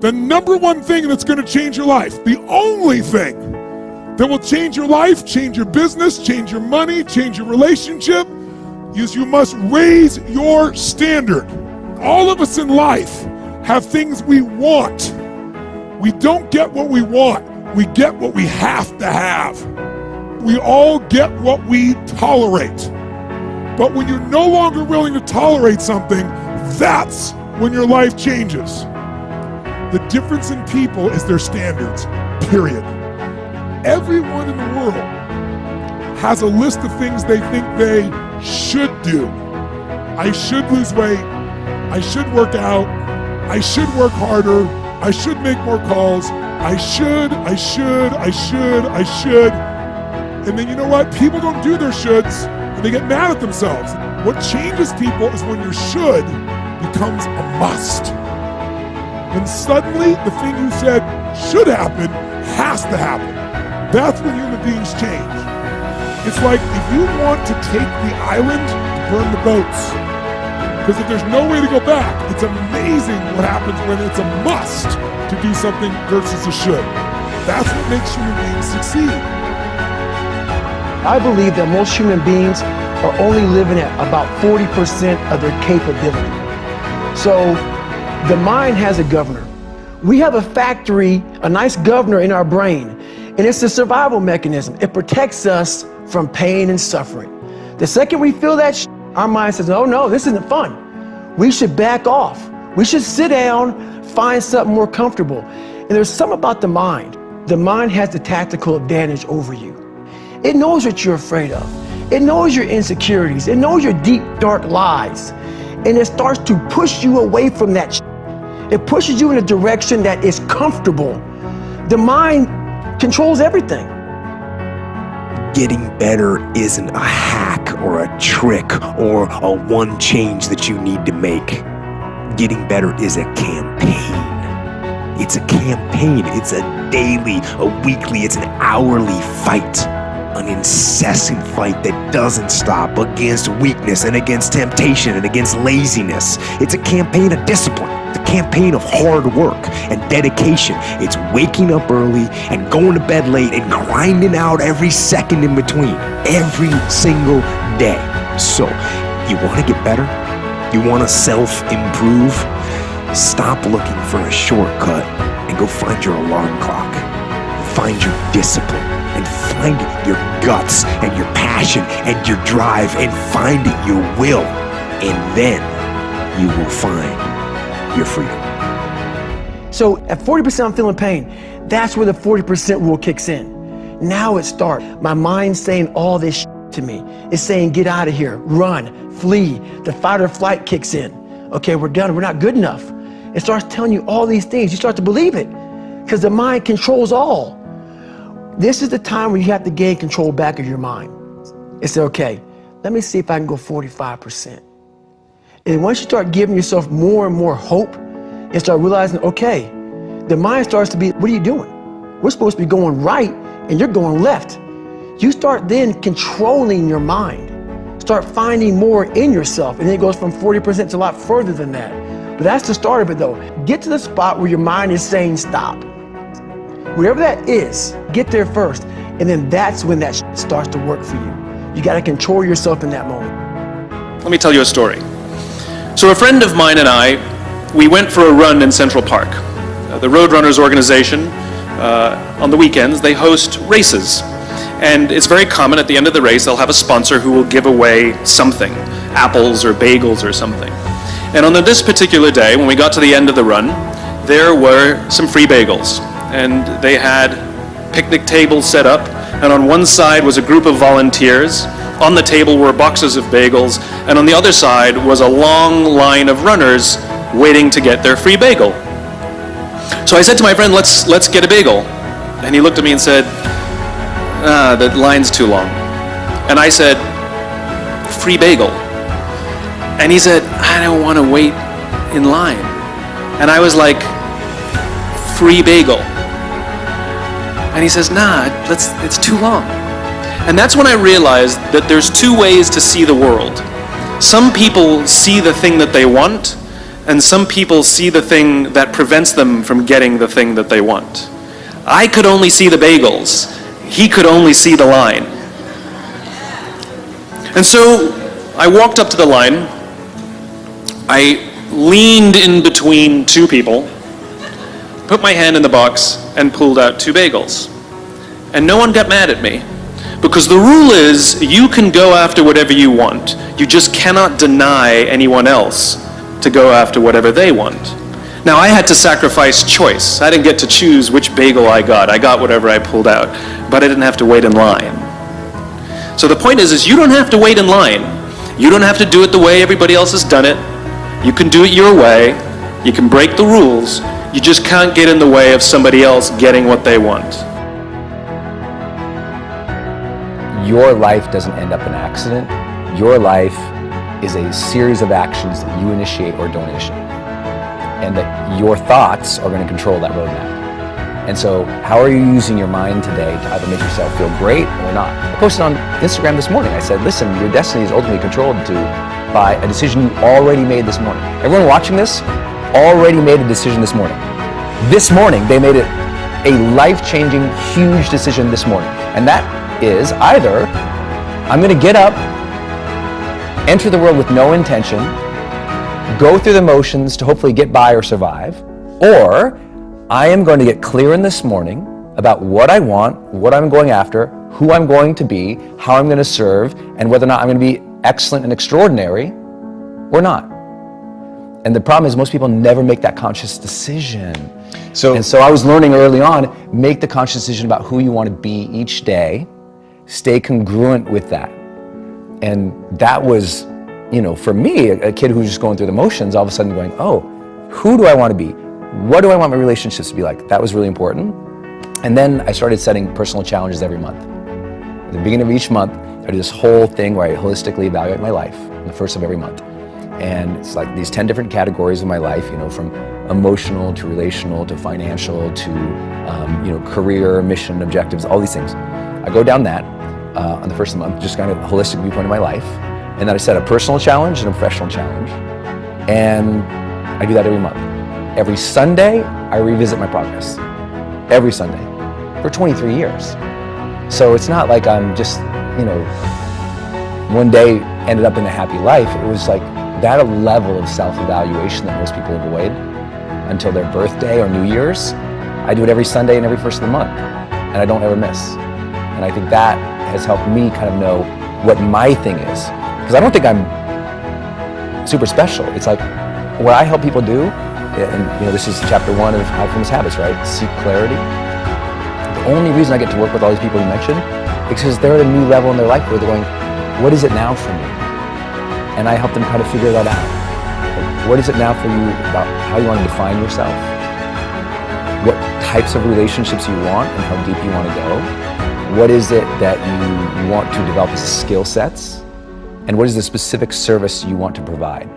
The number one thing that's going to change your life, the only thing that will change your life, change your business, change your money, change your relationship, is you must raise your standard. All of us in life have things we want. We don't get what we want. We get what we have to have. We all get what we tolerate. But when you're no longer willing to tolerate something, that's when your life changes. The difference in people is their standards, period. Everyone in the world has a list of things they think they should do. I should lose weight. I should work out. I should work harder. I should make more calls. I should. And then you know what? People don't do their shoulds and they get mad at themselves. What changes people is when your should becomes a must. When suddenly the thing you said should happen has to happen. That's when human beings change. It's like if you want to take the island, burn the boats. Because if there's no way to go back, it's amazing what happens when it's a must to do something versus a should. That's what makes human beings succeed. I believe that most human beings are only living at about 40% of their capability. So the mind has a governor. We have a factory, a nice governor in our brain, and it's a survival mechanism. It protects us from pain and suffering. The second we feel that our mind says, oh no, this isn't fun. We should back off. We should sit down, find something more comfortable. And there's something about the mind. The mind has the tactical advantage over you. It knows what you're afraid of. It knows your insecurities. It knows your deep, dark lies. And it starts to push you away from that. It pushes you in a direction that is comfortable. The mind controls everything. Getting better isn't a hack or a trick or a one change that you need to make. Getting better is a campaign. It's a campaign. It's a daily, a weekly, it's an hourly fight. An incessant fight that doesn't stop against weakness and against temptation and against laziness. It's a campaign of discipline. It's a campaign of hard work and dedication. It's waking up early and going to bed late and grinding out every second in between, every single day. So, you want to get better? You want to self-improve? Stop looking for a shortcut and go find your alarm clock. Find your discipline. And find your guts and your passion and your drive and find your will. And then you will find your freedom. So at 40% I'm feeling pain. That's where the 40% rule kicks in. Now it starts. My mind's saying all this to me. It's saying get out of here, run, flee. The fight or flight kicks in. Okay, we're done, we're not good enough. It starts telling you all these things. You start to believe it because the mind controls all. This is the time when you have to gain control back of your mind. It's okay, let me see if I can go 45%. And once you start giving yourself more and more hope and start realizing, okay, the mind starts to be, what are you doing? We're supposed to be going right and you're going left. You start then controlling your mind. Start finding more in yourself, and then it goes from 40% to a lot further than that. But that's the start of it though. Get to the spot where your mind is saying stop. Whatever that is, get there first, and then that's when that starts to work for you. You got to control yourself in that moment. Let me tell you a story. So a friend of mine and I, we went for a run in Central Park. The Roadrunners organization, on the weekends, they host races. And it's very common at the end of the race, they'll have a sponsor who will give away something, apples or bagels or something. And on this particular day, when we got to the end of the run, there were some free bagels. And they had picnic tables set up, and on one side was a group of volunteers. On the table were boxes of bagels, and on the other side was a long line of runners waiting to get their free bagel. So I said to my friend, let's get a bagel. And he looked at me and said, the line's too long. And I said, free bagel. And he said, I don't want to wait in line. And I was like, free bagel. And he says, nah, it's too long. And that's when I realized that there's two ways to see the world. Some people see the thing that they want, and some people see the thing that prevents them from getting the thing that they want. I could only see the bagels. He could only see the line. And so I walked up to the line. I leaned in between two people, put my hand in the box, and pulled out two bagels. And no one got mad at me. Because the rule is, you can go after whatever you want. You just cannot deny anyone else to go after whatever they want. Now, I had to sacrifice choice. I didn't get to choose which bagel I got. I got whatever I pulled out, but I didn't have to wait in line. So the point is you don't have to wait in line. You don't have to do it the way everybody else has done it. You can do it your way. You can break the rules. You just can't get in the way of somebody else getting what they want. Your life doesn't end up in an accident. Your life is a series of actions that you initiate or don't initiate. And that your thoughts are going to control that roadmap. And so how are you using your mind today to either make yourself feel great or not? I posted on Instagram this morning. I said, listen, your destiny is ultimately controlled by a decision you already made this morning. Everyone watching this already made a decision this morning. This morning, they made it a life-changing, huge decision this morning. And that is either I'm going to get up, enter the world with no intention, go through the motions to hopefully get by or survive, or I am going to get clear in this morning about what I want, what I'm going after, who I'm going to be, how I'm going to serve, and whether or not I'm going to be excellent and extraordinary or not. And the problem is most people never make that conscious decision. So I was learning early on, make the conscious decision about who you want to be each day, stay congruent with that. And that was, for me, a kid who was just going through the motions, all of a sudden going, oh, who do I want to be? What do I want my relationships to be like? That was really important. And then I started setting personal challenges every month. At the beginning of each month, I do this whole thing where I holistically evaluate my life on the first of every month. And it's like these 10 different categories of my life, from emotional to relational to financial to career, mission, objectives, all these things. I go down that on the first of the month, just kind of a holistic viewpoint of my life. And then I set a personal challenge and a professional challenge. And I do that every month. Every Sunday, I revisit my progress. Every Sunday, for 23 years. So it's not like I'm just, one day ended up in a happy life. It was like that level of self-evaluation that most people avoid until their birthday or New Year's. I do it every Sunday and every first of the month, and I don't ever miss. And I think that has helped me kind of know what my thing is. Because I don't think I'm super special. It's like what I help people do, and this is chapter 1 of High Performance Habits, right? Seek clarity. The only reason I get to work with all these people you mentioned is because they're at a new level in their life where they're going, what is it now for me? And I help them kind of figure that out. Like, what is it now for you about how you want to define yourself? What types of relationships you want and how deep you want to go? What is it that you want to develop as skill sets? And what is the specific service you want to provide?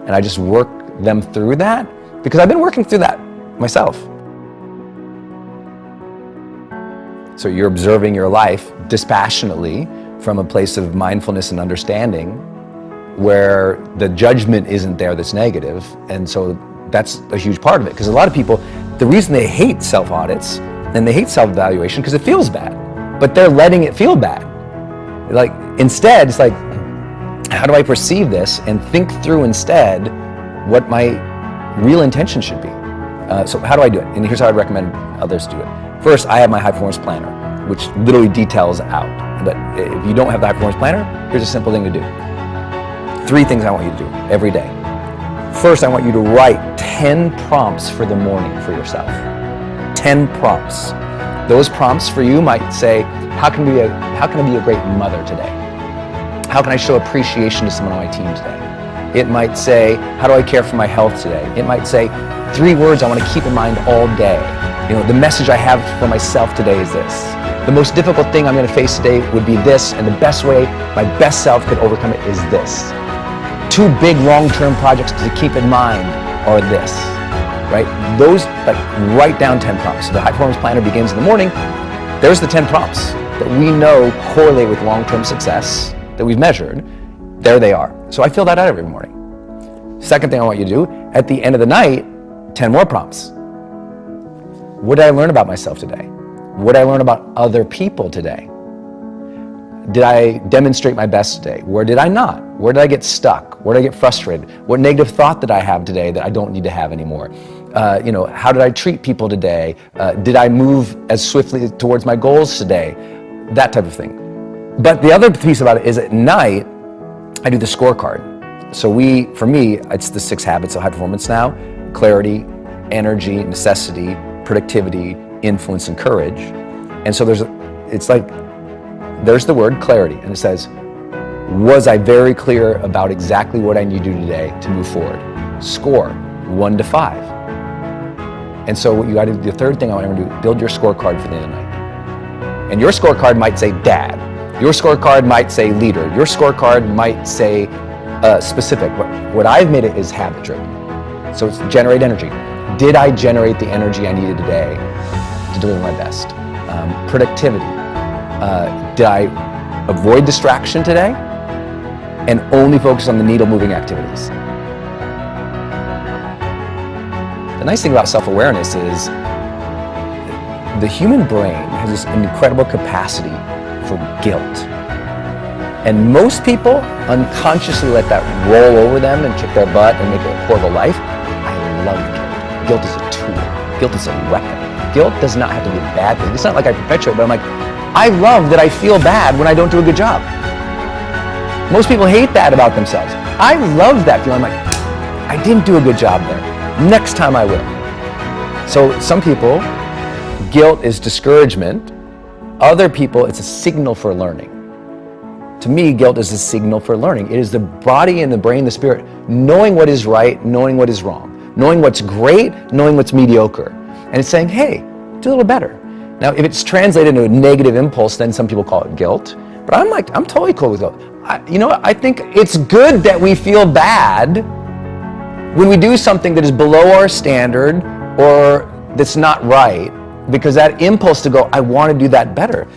And I just work them through that because I've been working through that myself. So you're observing your life dispassionately from a place of mindfulness and understanding where the judgment isn't there that's negative. And so that's a huge part of it, because a lot of people, the reason they hate self-audits and they hate self-evaluation because it feels bad, but they're letting it feel bad. Like instead, it's like, how do I perceive this and think through instead what my real intention should be? So how do I do it? And here's how I recommend others do it. First, I have my high performance planner, which literally details out. But if you don't have the high performance planner, here's a simple thing to do. 3 things I want you to do every day. First, I want you to write 10 prompts for the morning for yourself. 10 prompts. Those prompts for you might say, how can I be a great mother today? How can I show appreciation to someone on my team today? It might say, how do I care for my health today? It might say, 3 words I want to keep in mind all day. The message I have for myself today is this. The most difficult thing I'm going to face today would be this, and the best way my best self could overcome it is this. 2 big long-term projects to keep in mind are this, right? Those, write down 10 prompts. So the high performance planner begins in the morning. There's the 10 prompts that we know correlate with long-term success that we've measured. There they are. So I fill that out every morning. Second thing I want you to do, at the end of the night, 10 more prompts. What did I learn about myself today? What did I learn about other people today? Did I demonstrate my best today? Where did I not? Where did I get stuck? Where did I get frustrated? What negative thought did I have today that I don't need to have anymore? How did I treat people today? Did I move as swiftly towards my goals today? That type of thing. But the other piece about it is at night, I do the scorecard. So for me, it's the 6 habits of high performance now: clarity, energy, necessity, productivity, influence, and courage. And so there's the word clarity, and it says, was I very clear about exactly what I need to do today to move forward? Score 1 to 5. And so what you got to do, the third thing I want to do, build your scorecard for the end of the night. And your scorecard might say dad. Your scorecard might say leader. Your scorecard might say specific. What I've made it is habit driven. So it's generate energy. Did I generate the energy I needed today to deliver my best? Productivity. Did I avoid distraction today and only focus on the needle moving activities? The nice thing about self-awareness is the human brain has this incredible capacity for guilt. And most people unconsciously let that roll over them and kick their butt and make it a horrible life. I love guilt. Guilt is a tool. Guilt is a weapon. Guilt does not have to be a bad thing. It's not like I perpetuate, but I'm like, I love that I feel bad when I don't do a good job. Most people hate that about themselves. I love that feeling. I'm like, I didn't do a good job there. Next time I will. So some people, guilt is discouragement. Other people, it's a signal for learning. To me, guilt is a signal for learning. It is the body and the brain, the spirit, knowing what is right, knowing what is wrong, knowing what's great, knowing what's mediocre. And it's saying, hey, do a little better. Now, if it's translated into a negative impulse, then some people call it guilt. But I'm totally cool with guilt. I think it's good that we feel bad when we do something that is below our standard or that's not right, because that impulse to go, I want to do that better.